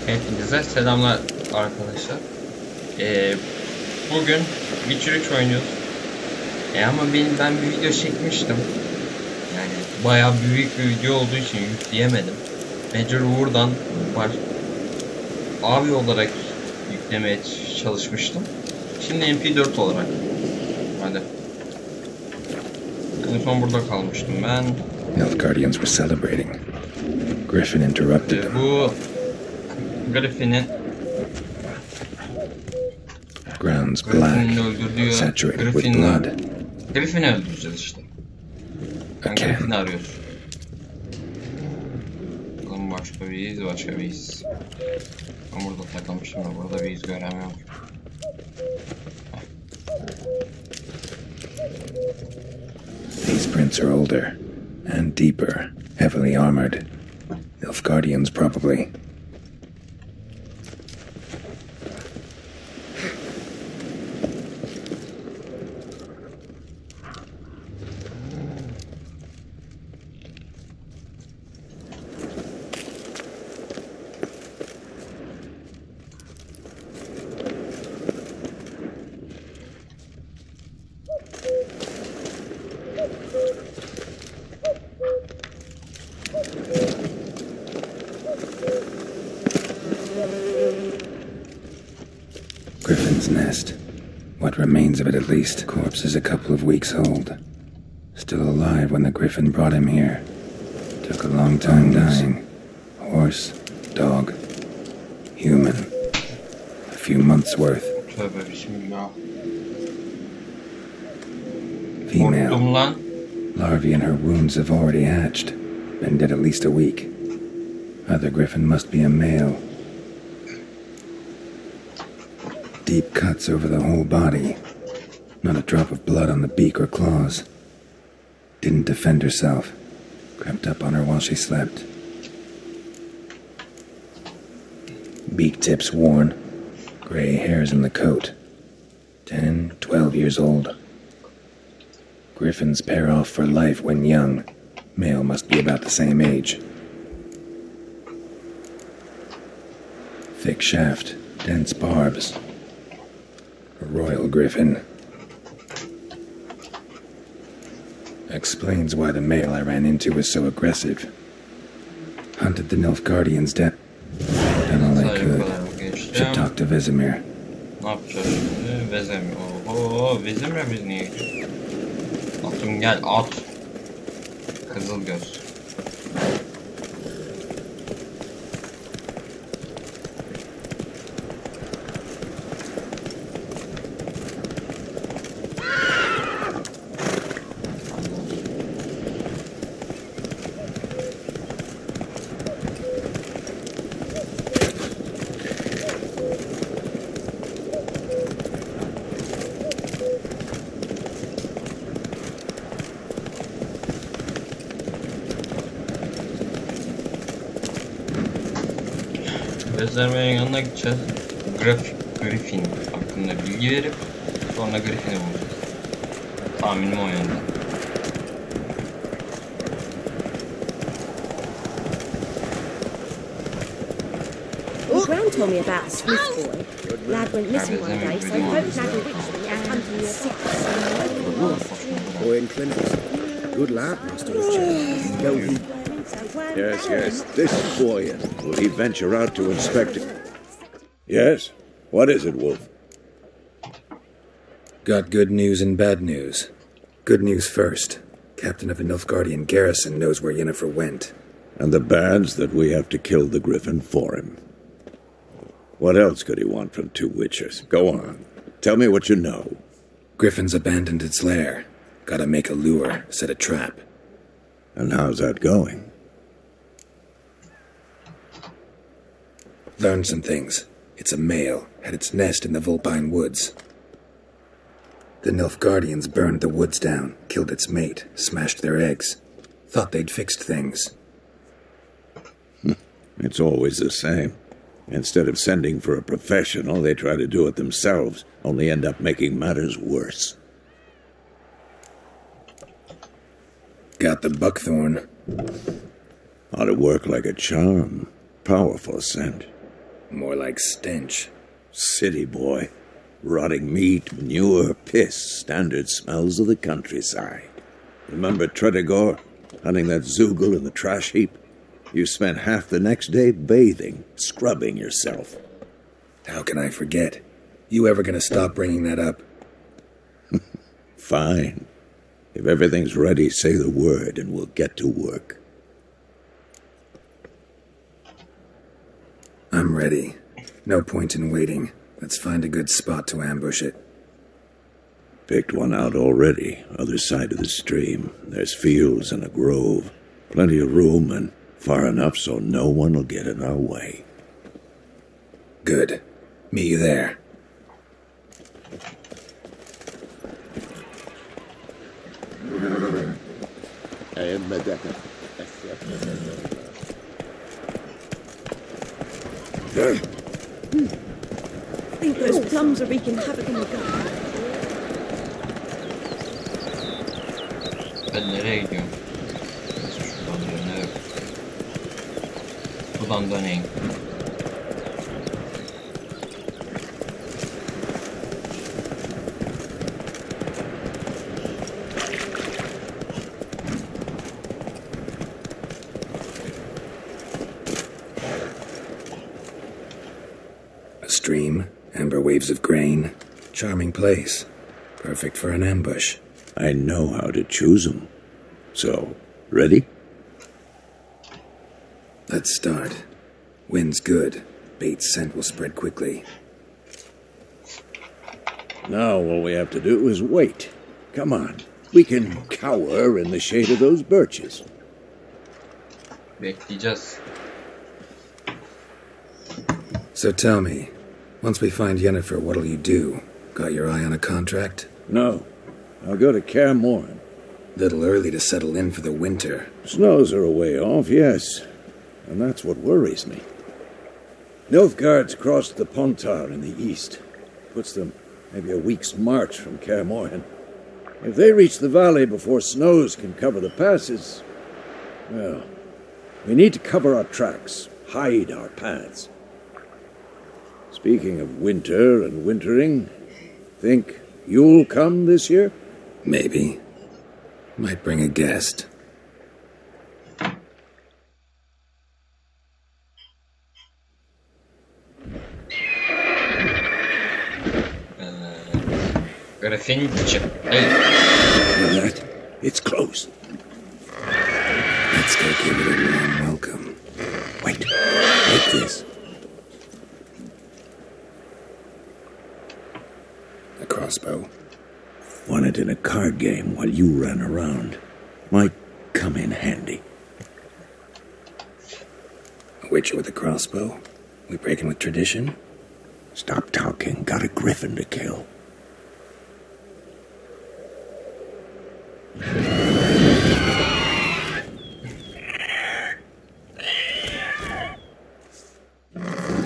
Hepinize selamlar arkadaşlar. Bugün Witcher 3 oynuyoruz. Ama ben bir video çekmiştim. Yani bayağı büyük bir video olduğu için yükleyemedim. Mecbur buradan abi olarak yüklemeye çalışmıştım. Şimdi MP4 olarak. Hadi. En son burada kalmıştım ben. Nilfgaardians were celebrating. Griffin interrupted them. Bu Griffin'in Grounds black, saturated with blood. Griffin'i öldüreceğiz işte. Griffin'i arıyoruz. Bakalım başka bir iz. Ben burada takılmışım da burada bir iz göremiyorum. These prints are older and deeper, heavily armored. Nilfgaardians probably. Griffin's nest. What remains of it at least. Corpse is a couple of weeks old. Still alive when the Griffin brought him here. Took a long time dying. Horse, dog, human. A few months worth. Female. Larvae in her wounds have already hatched. Been dead at least a week. Other Griffin must be a male. Deep cuts over the whole body. Not a drop of blood on the beak or claws. Didn't defend herself. Crept up on her while she slept. Beak tips worn. Gray hairs in the coat. 10, 12 years old. Griffins pair off for life when young. Male must be about the same age. Thick shaft, dense barbs. A royal griffin. Explains why the male I ran into was so aggressive. Hunted the Nilfgaardians down. Done all I could. Should talk to Vesemir. Ne yapacağız şimdi? Vesemir. Oho, Vesemir biz niye gidiyoruz? Atım gel at. Kızıl göz. Vesemir'in yanına gideceğiz. Griffin hakkında bilgi verip sonra Griffin'i bulacağız. Tahminim o yönde. Gran told me about a Swiss boy. Lad went missing one day, so folks had a witch and hunting the six. Boy in clinics. Good lad, Master Richard. Yes. This boy, will he venture out to inspect it? Yes? What is it, Wolf? Got good news and bad news. Good news first. Captain of the Nilfgaardian garrison knows where Yennefer went. And the bad's that we have to kill the Griffin for him. What else could he want from two witchers? Go on. Tell me what you know. Griffin's abandoned its lair. Gotta make a lure, set a trap. And how's that going? Learned some things. It's a male, had its nest in the Vulpine Woods. The Nilfgaardians burned the woods down, killed its mate, smashed their eggs. Thought they'd fixed things. It's always the same. Instead of sending for a professional, they try to do it themselves, only end up making matters worse. Got the buckthorn. Ought to work like a charm. Powerful scent. More like stench. City boy. Rotting meat, manure, piss, standard smells of the countryside. Remember Tredigor, hunting that zoogle in the trash heap? You spent half the next day bathing, scrubbing yourself. How can I forget? You ever gonna stop bringing that up? Fine. If everything's ready, say the word and we'll get to work. I'm ready. No point in waiting. Let's find a good spot to ambush it. Picked one out already, other side of the stream. There's fields and a grove. Plenty of room and far enough so no one will get in our way. Good. Meet you there. I think those plums are wreaking havoc in the garden. Ben nereye gidiyorum? Şuradan dönüyorum. Buradan döneyim. A stream, amber waves of grain. Charming place. Perfect for an ambush. I know how to choose them. So, ready? Let's start. Wind's good. Bait's scent will spread quickly. Now all we have to do is wait. Come on. We can cower in the shade of those birches. Bekleyeceğiz. So tell me, once we find Yennefer, what'll you do? Got your eye on a contract? No. I'll go to Kaer Morhen. Little early to settle in for the winter. Snows are a way off, yes. And that's what worries me. Nilfgaard's crossed the Pontar in the east. Puts them maybe a week's march from Kaer Morhen. If they reach the valley before snows can cover the passes, well, we need to cover our tracks, hide our paths. Speaking of winter and wintering, think you'll come this year? Maybe. Might bring a guest. Grafiğin içi. Hey. Hear that? It's close. Let's go give it a warm welcome. Wait, like this. A crossbow. Won it in a card game while you ran around. Might come in handy. A witcher with a crossbow? We breaking with tradition? Stop talking. Got a griffin to kill.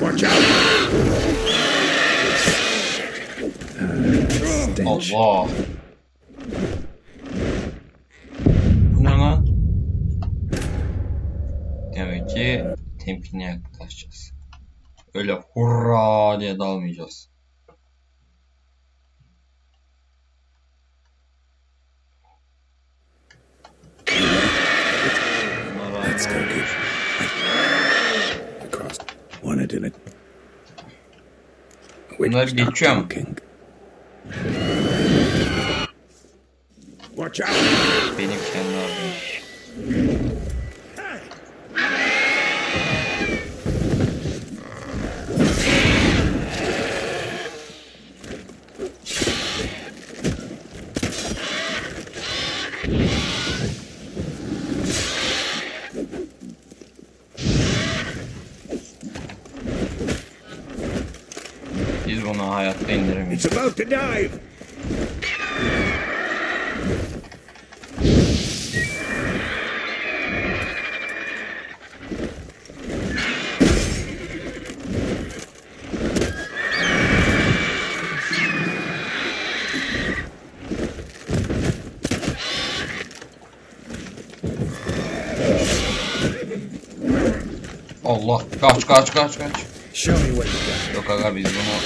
Watch out! Stench. Allah. Bu ne lan? Demek ki temkinli yaklaşacağız. Öyle hurra diye dalmayacağız. Let's go get across. Won it in a Bunları geçiyorum. talking. Watch out! Benim kendi adım. Biz bunu hayatta indiremeyiz. It's about to dive! Allah, kaç kaç kaç kaç. Show me what you got. Yok aga biz bunu...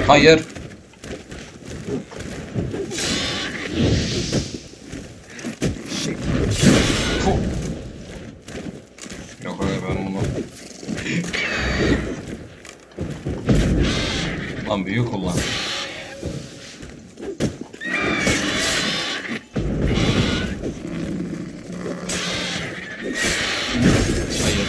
Hayır. Puh. Yok aga ben bunu... Lan büyük kullan. Hayır.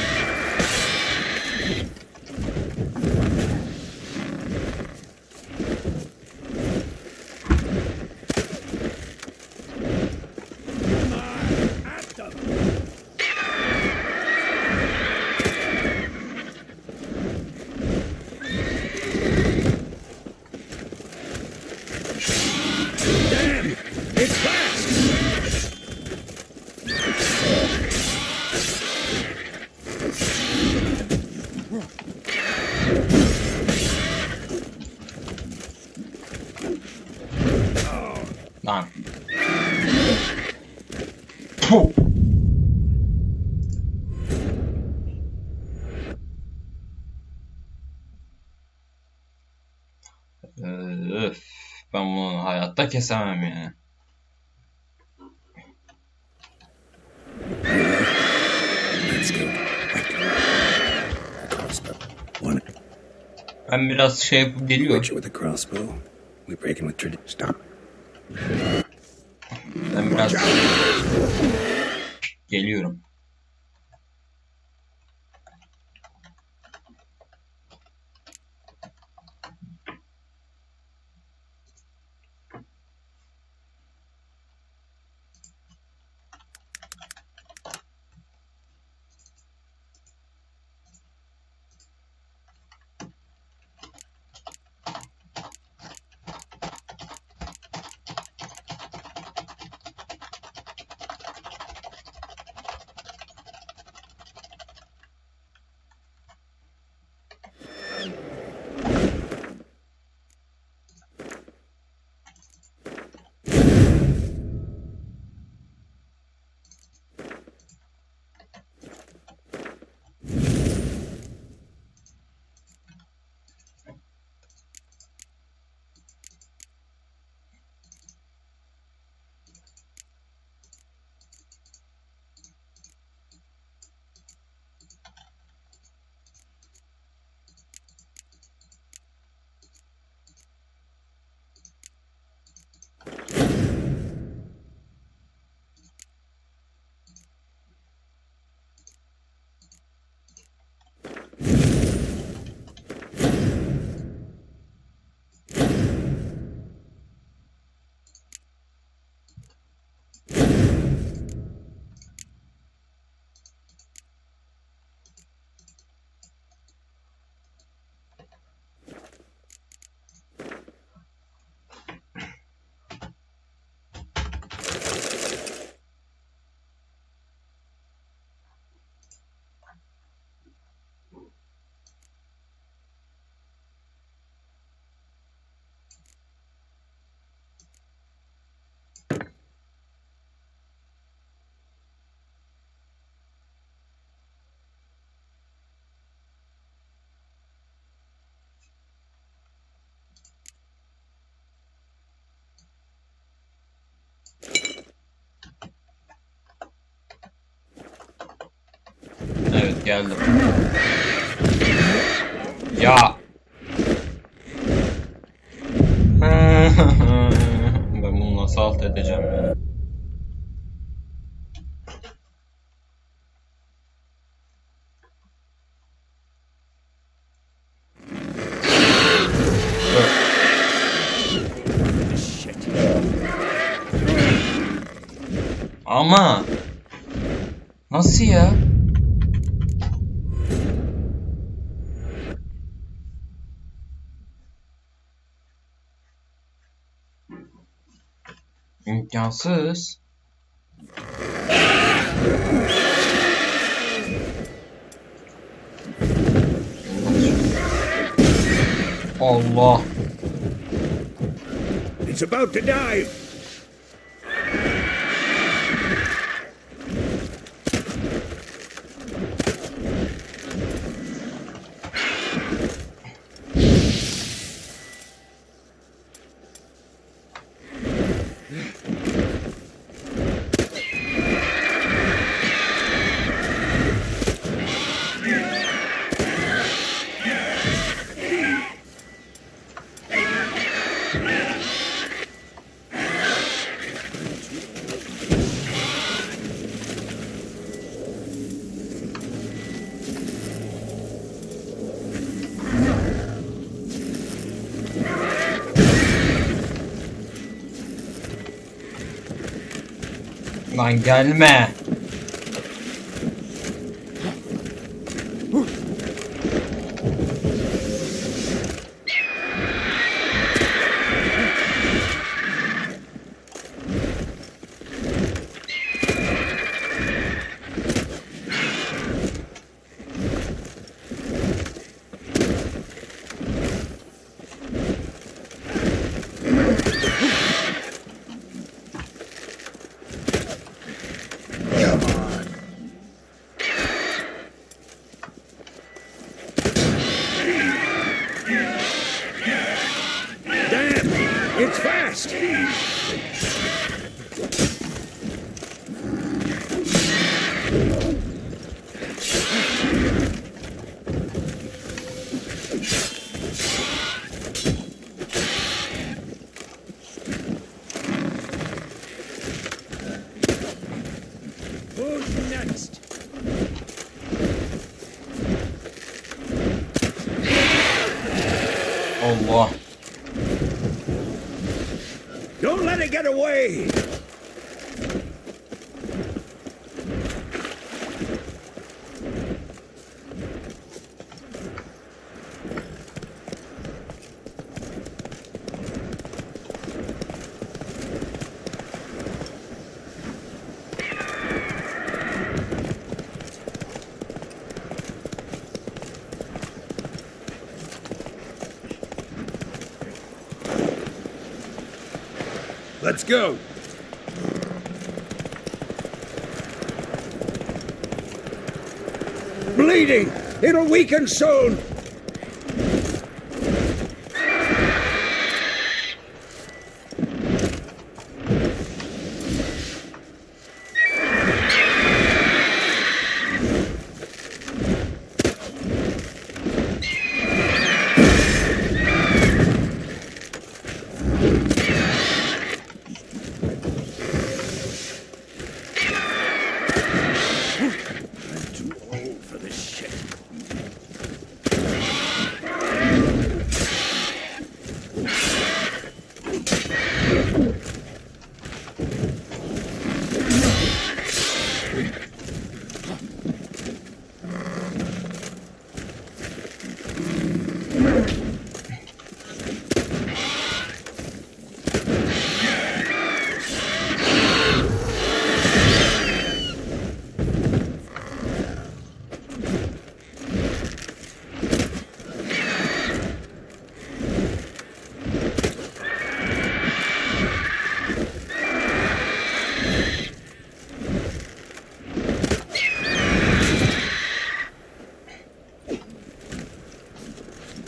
Lan. Puh. Öf. Ben bunu hayatta kesemem yani. Let's go. Crossbow. One. Ben biraz şey yapıp geliyorum. With a crossbow. We break in with tradition. Stop. Ben biraz geliyorum. Evet geldim. Ya. Ben bunu nasıl alt edeceğim ya? Ama nasıl ya? İmkansız. Allah. It's about to dive. Lan gelme. It's fast! Who's next? Allah. Don't let it get away! Let's go! Bleeding! It'll weaken soon!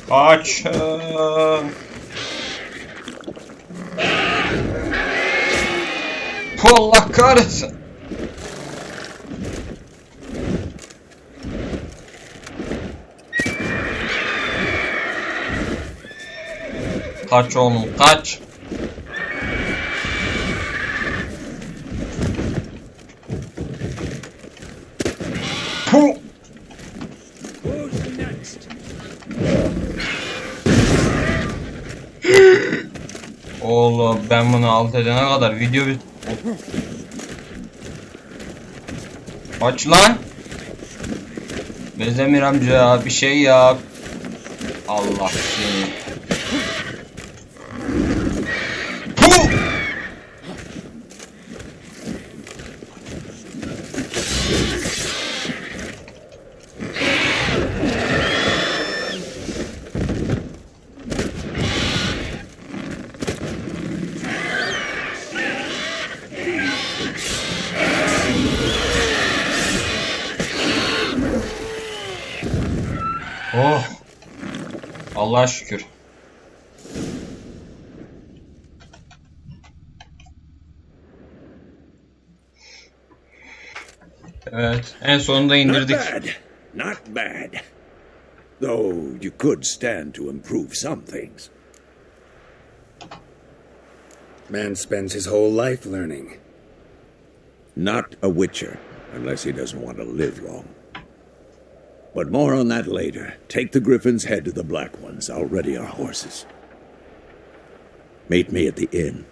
Kaçın. Allah kahretsin. Kaç oğlum kaç. Puh. Oğlum ben bunu alt edene kadar video bit... Aç lan. Bezdemir amca bir şey yap. Allah seni. Puh! Oh. Allah'a şükür. Evet, en sonunda indirdik. Not bad. Not bad. Though you could stand to improve some things. Man spends his whole life learning. Not a witcher, unless he doesn't want to live long. But more on that later. Take the Griffin's head to the Black Ones. I'll ready our horses. Meet me at the inn.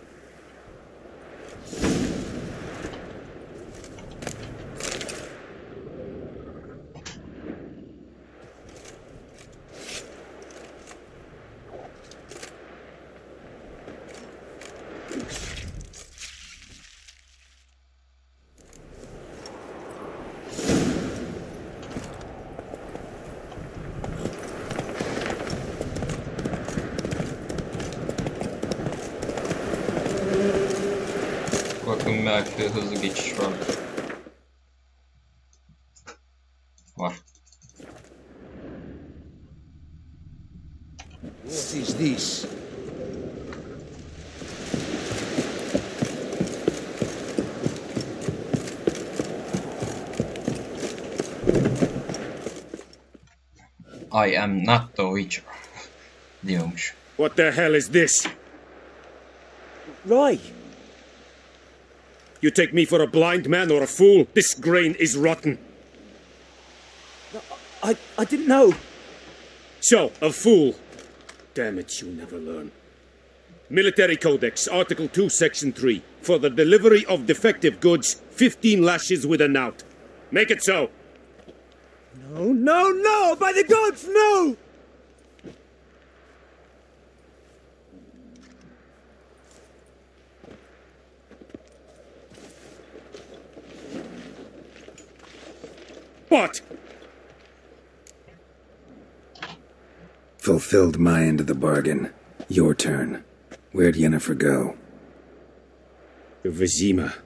Dedim belki hızlı geçiş vardır. Var. What is this? I am not the Witcher diyormuş. What the hell is this? Right. You take me for a blind man or a fool? This grain is rotten. I didn't know. So, a fool. Damn it, you never learn. Military Codex, Article 2, Section 3. For the delivery of defective goods, 15 lashes with a knout. Make it so. No, no, no! By the gods, no! What? Fulfilled my end of the bargain. Your turn. Where'd Yennefer go? Vizima.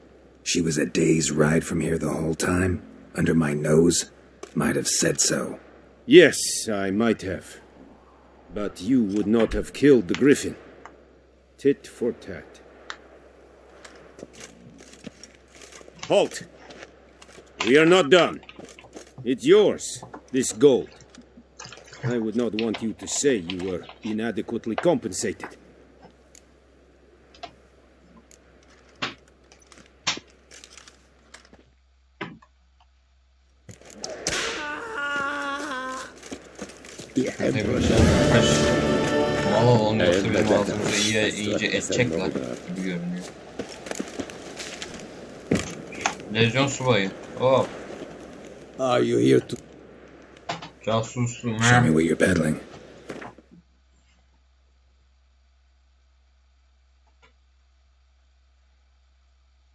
She was a day's ride from here the whole time? Under my nose? Might have said so. Yes, I might have. But you would not have killed the griffin. Tit for tat. Halt! We are not done. It's yours, this gold. I would not want you to say you were inadequately compensated. Kaç mal alalım yoksa bizim ağzımıza iyice edecekler gibi görünüyor. Lejyon subayı. Hop. Are you here to... Casusluğum Show me ha. what you're peddling.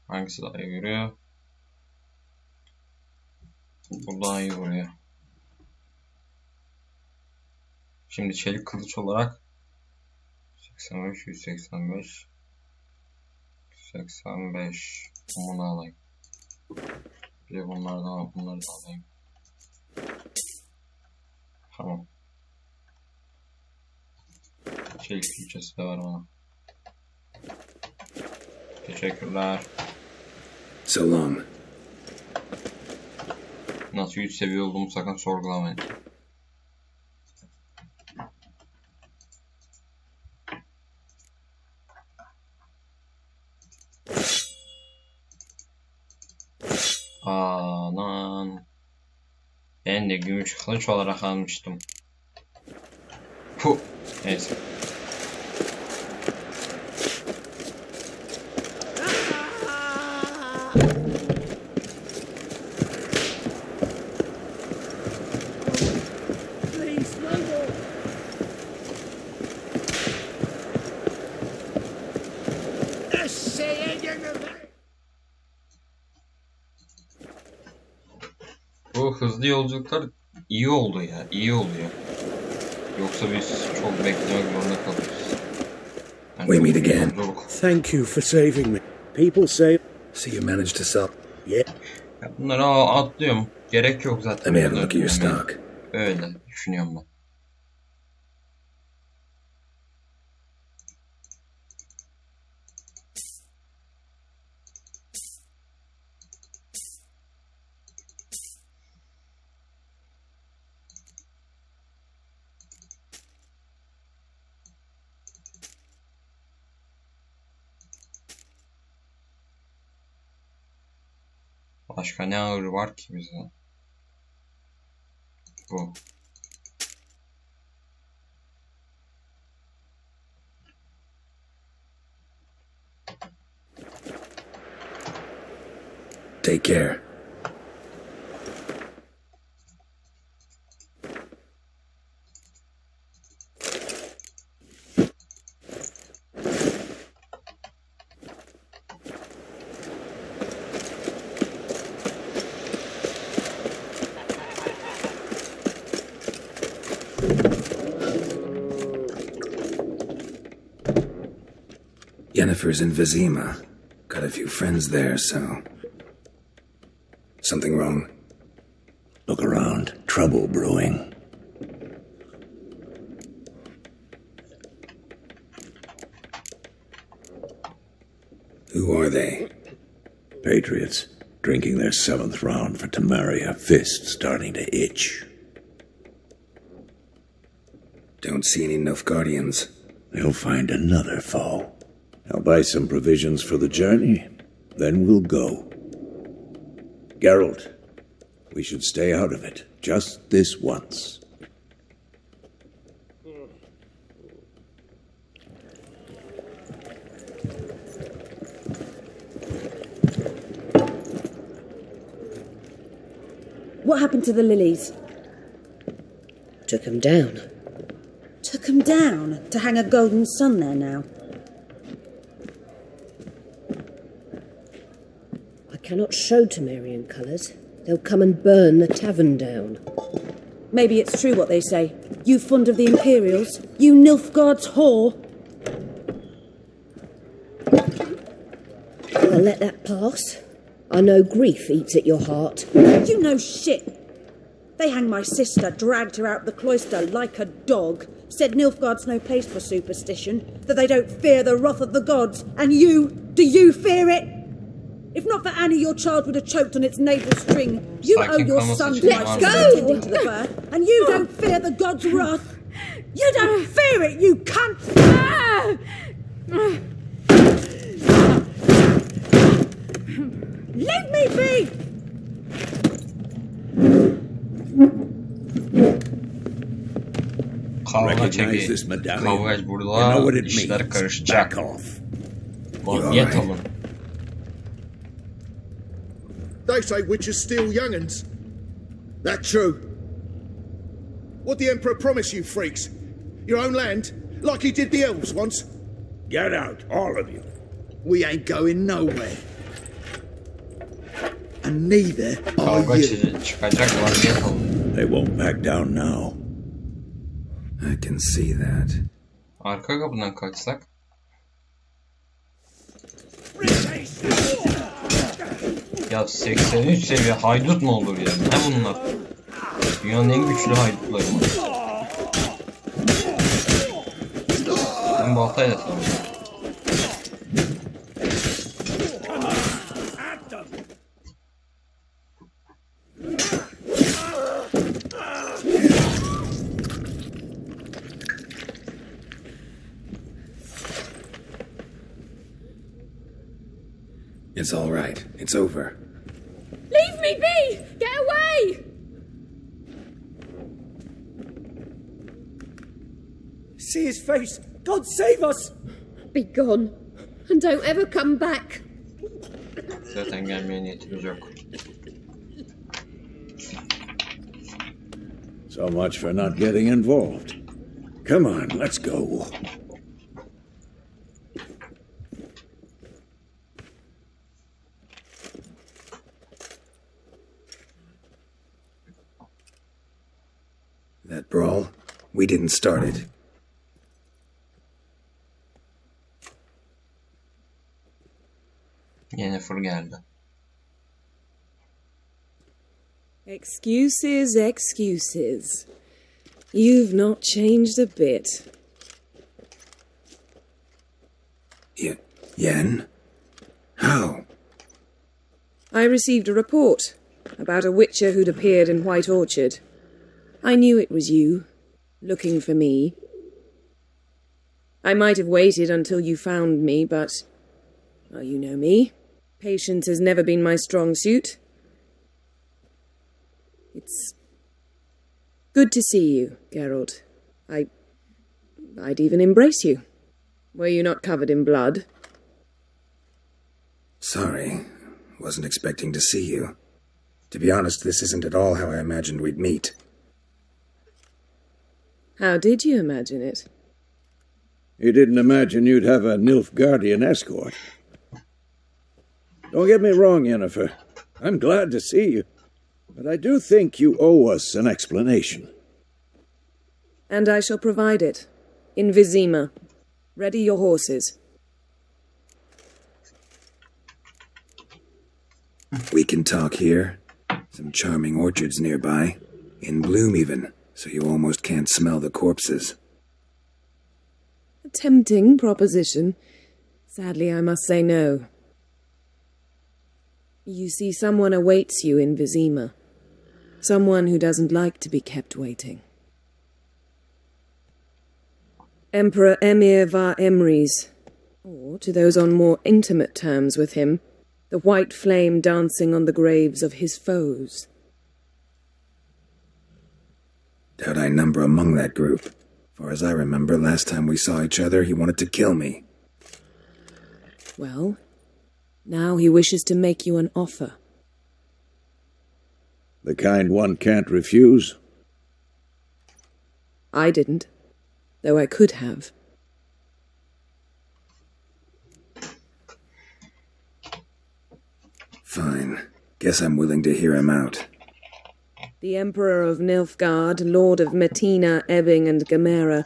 Hangisi daha iyi vuruyor? Bu daha iyi vuruyor. Şimdi çelik kılıç olarak 85, 185, 85. Bunu alayım. Bir de bunları da alayım. Tamam. Çelik külçesi de var bana. Teşekkürler. So long. Nasıl 3 seviye olduğumu sakın sorgulamayın. Anan. Ben de gümüş kılıç olarak almıştım. Puh. Neyse. Please, no more! Bu hızlı yolculuklar iyi oldu ya. İyi oluyor. Yoksa biz çok beklemek zorunda kalırız. Yani We meet again. yolculuk. Thank you for saving me. People say... So you managed to sell. Yeah. Ya bunları atlıyorum. Gerek yok zaten. Let me have a bunları look at your dinlemeye. stock. Öyle düşünüyorum ben. Başka ne ağır var ki bizde? Bu. Take care. Yennefer's in Vizima. Got Had a few friends there, so... Something wrong? Look around. Trouble brewing. Who are they? Patriots. Drinking their 7th round for Tamaria. Fist starting to itch. Don't see any Nilfgaardians. They'll find another foe. I'll buy some provisions for the journey. Then we'll go. Geralt, we should stay out of it. Just this once. What happened to the lilies? Took 'em down. Took 'em down to hang a golden sun there now. I cannot show Temerian colours. They'll come and burn the tavern down. Maybe it's true what they say. You fond of the Imperials? You Nilfgaard's whore? I'll let that pass. I know grief eats at your heart. You know shit. They hanged my sister, dragged her out the cloister like a dog, said Nilfgaard's no place for superstition, that they don't fear the wrath of the gods, and do you fear it? If not for Annie, your child would have choked on its navel string. You owe your son to my tending to the fur, and you don't fear the gods' wrath. You don't fear it, you cunt! Leave me be! Recognize this medallion. Kavga You burada, know what it işler means. karışacak. Back off. Vaziyet alın. They say witches steal young'uns. That true? What the Emperor promise you freaks? Your own land? Like he did the elves once? Get out, all of you. We ain't going nowhere. And neither are Kavga you. çıkacak, vaziyet alın. They won't back down now. I can see that. Arka kapıdan kaçsak. Ya 83 seviye haydut mu olur ya? Ne bunlar? Dünyanın en güçlü haydutları mı? Ben baltayla sanırım. It's all right. It's over. Leave me be! Get away! See his face! God save us! Be gone, and don't ever come back. Zaten gelmeye niyetimiz yok. So much for not getting involved. Come on, let's go. That brawl, we didn't start it. Yennefer geldi. Excuses, excuses. You've not changed a bit. Yen? How? I received a report about a witcher who'd appeared in White Orchard. I knew it was you, looking for me. I might have waited until you found me, but... well, you know me. Patience has never been my strong suit. It's good to see you, Geralt. I'd even embrace you. Were you not covered in blood? Sorry. Wasn't expecting to see you. To be honest, this isn't at all how I imagined we'd meet. How did you imagine it? You didn't imagine you'd have a Nilfgaardian escort. Don't get me wrong, Yennefer. I'm glad to see you. But I do think you owe us an explanation. And I shall provide it. In Vizima. Ready your horses. We can talk here. Some charming orchards nearby. In bloom even, so you almost can't smell the corpses. A tempting proposition. Sadly, I must say no. You see, someone awaits you in Vizima. Someone who doesn't like to be kept waiting. Emperor Emir var Emrys, or, to those on more intimate terms with him, the white flame dancing on the graves of his foes. Doubt I number among that group. Far as I remember, last time we saw each other, he wanted to kill me. Well, now he wishes to make you an offer. The kind one can't refuse? I didn't, though I could have. Fine. Guess I'm willing to hear him out. The Emperor of Nilfgaard, Lord of Metina, Ebbing and Gamera,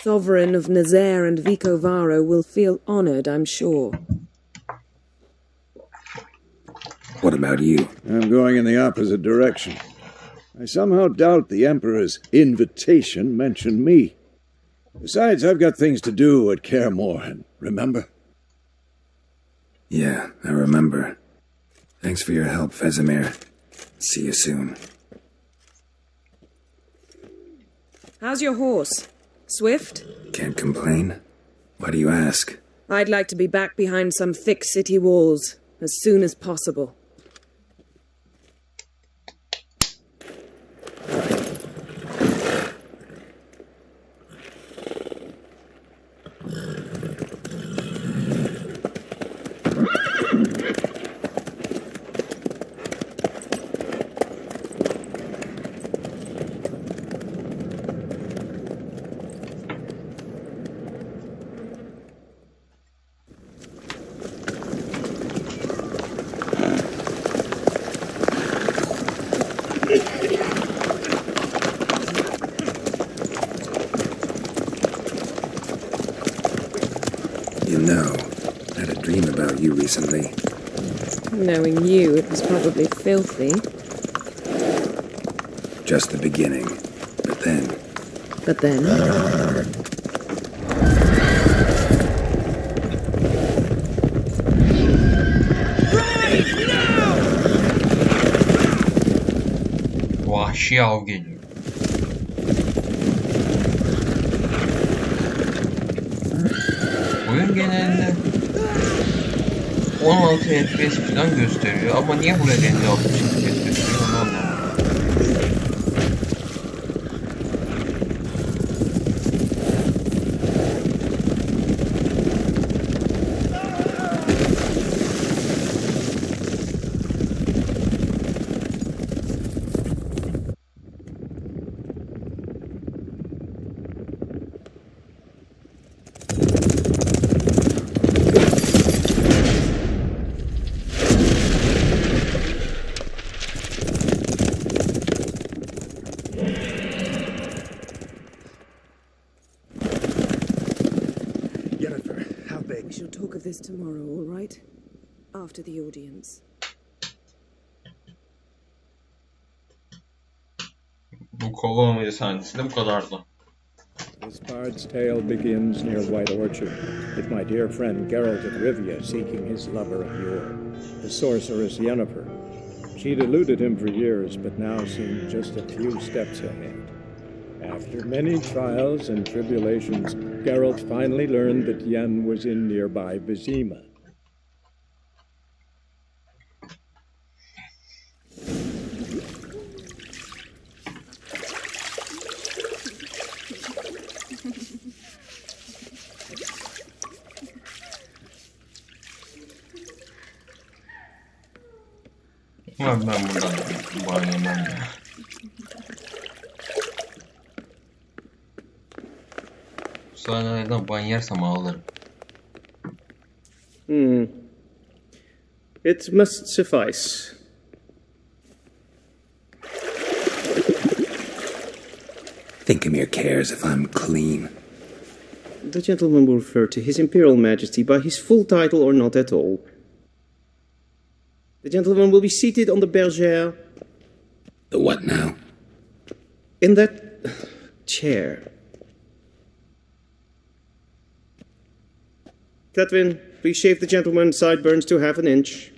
Sovereign of Nazaire and Vicovaro will feel honoured, I'm sure. What about you? I'm going in the opposite direction. I somehow doubt the Emperor's invitation mentioned me. Besides, I've got things to do at Kaer Morhen, remember? Yeah, I remember. Thanks for your help, Vesemir. See you soon. How's your horse? Swift? Can't complain. Why do you ask? I'd like to be back behind some thick city walls as soon as possible. You know, I had a dream about you recently. Knowing you, it was probably filthy. Just the beginning. But then... But then... Vahşi av geliyor. Oyun genelinde 16 FPS falan gösteriyor ama niye buraya 56 FPS gösteriyor onu anlamadım. We shall talk of this tomorrow, all right? After the audience. Bu kovalamaca sahnesi de bu kadardı. This bard's tale begins near White Orchard, with my dear friend Geralt of Rivia seeking his lover of yore, the sorceress Yennefer. She'd eluded him for years, but now seemed just a few steps ahead. After many trials and tribulations, Geralt finally learned that Yen was in nearby Vizima. Ben buradan ban yemem ya. Bu sahnelerden ban yersem ağlarım. It must suffice. Think Emir cares if I'm clean. The gentleman will refer to His Imperial Majesty by his full title or not at all. The gentleman will be seated on the bergère. The what now? In that chair. Cletwin, please shave the gentleman's sideburns to 1/2 inch.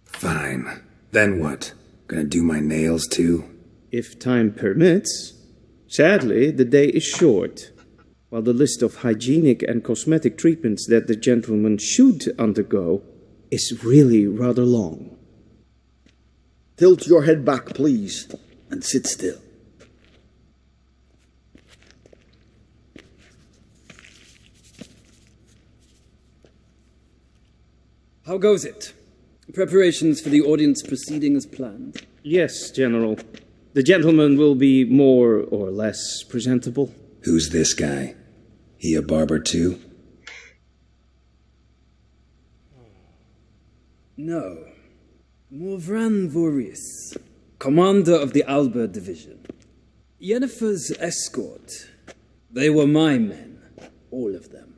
Fine. Then what? Gonna do my nails too? If time permits. Sadly, the day is short, while the list of hygienic and cosmetic treatments that the gentleman should undergo is really rather long. Tilt your head back, please, and sit still. How goes it? Preparations for the audience proceeding as planned? Yes, General. The gentleman will be more or less presentable. Who's this guy? He a barber too? No. Morvran Voris, commander of the Alba division. Yennefer's escort. They were my men, all of them.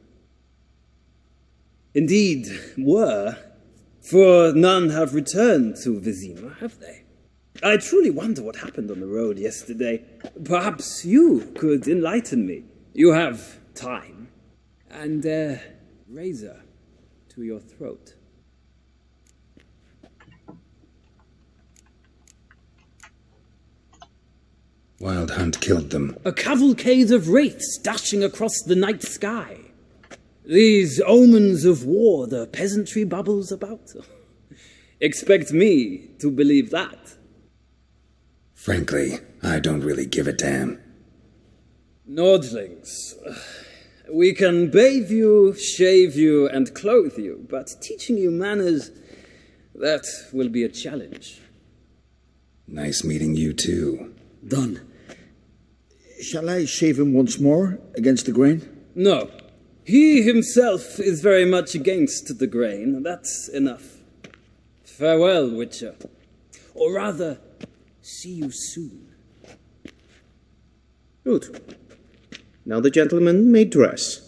Indeed, were, for none have returned to Vizima, have they? I truly wonder what happened on the road yesterday. Perhaps you could enlighten me. You have time. And a razor to your throat. Wild Hunt killed them. A cavalcade of wraiths dashing across the night sky. These omens of war the peasantry bubbles about. Expect me to believe that. Frankly, I don't really give a damn. Nordlings. We can bathe you, shave you, and clothe you, but teaching you manners, that will be a challenge. Nice meeting you too. Done. Shall I shave him once more, against the grain? No. He himself is very much against the grain. That's enough. Farewell, Witcher. Or rather, see you soon. Good. Now the gentleman may dress.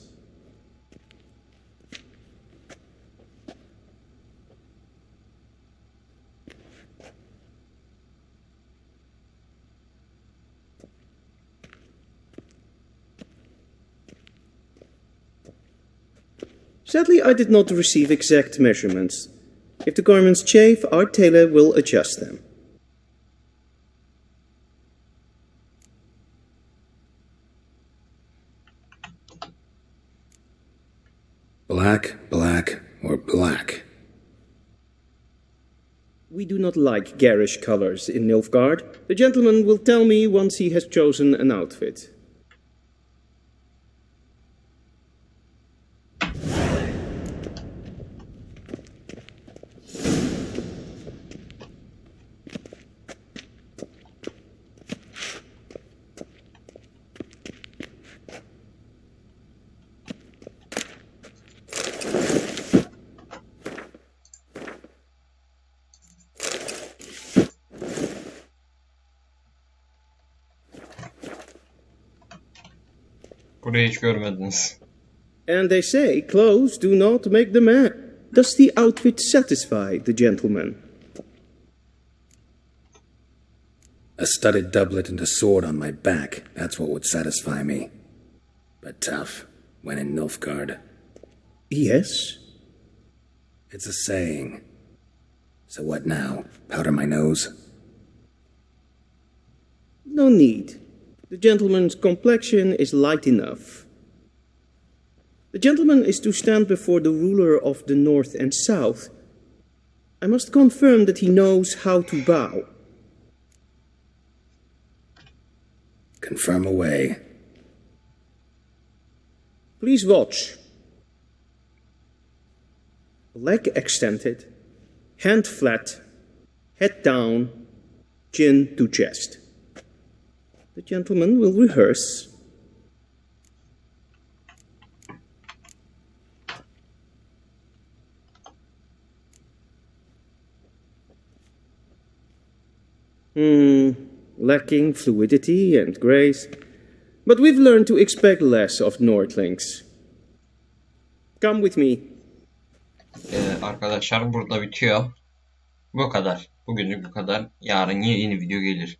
Sadly, I did not receive exact measurements. If the garments chafe, our tailor will adjust them. Black, black, or black? We do not like garish colors in Nilfgaard. The gentleman will tell me once he has chosen an outfit. Burayı hiç görmediniz. And they say clothes do not make the man. Does the outfit satisfy the gentleman? A studded doublet and a sword on my back, that's what would satisfy me. But tough, when in Nilfgaard. Yes. It's a saying. So what now? Powder my nose? No need. The gentleman's complexion is light enough. The gentleman is to stand before the ruler of the North and South. I must confirm that he knows how to bow. Confirm away. Please watch. Leg extended, hand flat, head down, chin to chest. The gentleman will rehearse. Lacking fluidity and grace. But we've learned to expect less of Nordlings. Come with me. Arkadaşlar burada bitiyor. Bu kadar. Bugünlük bu kadar. Yarın yeni video gelir.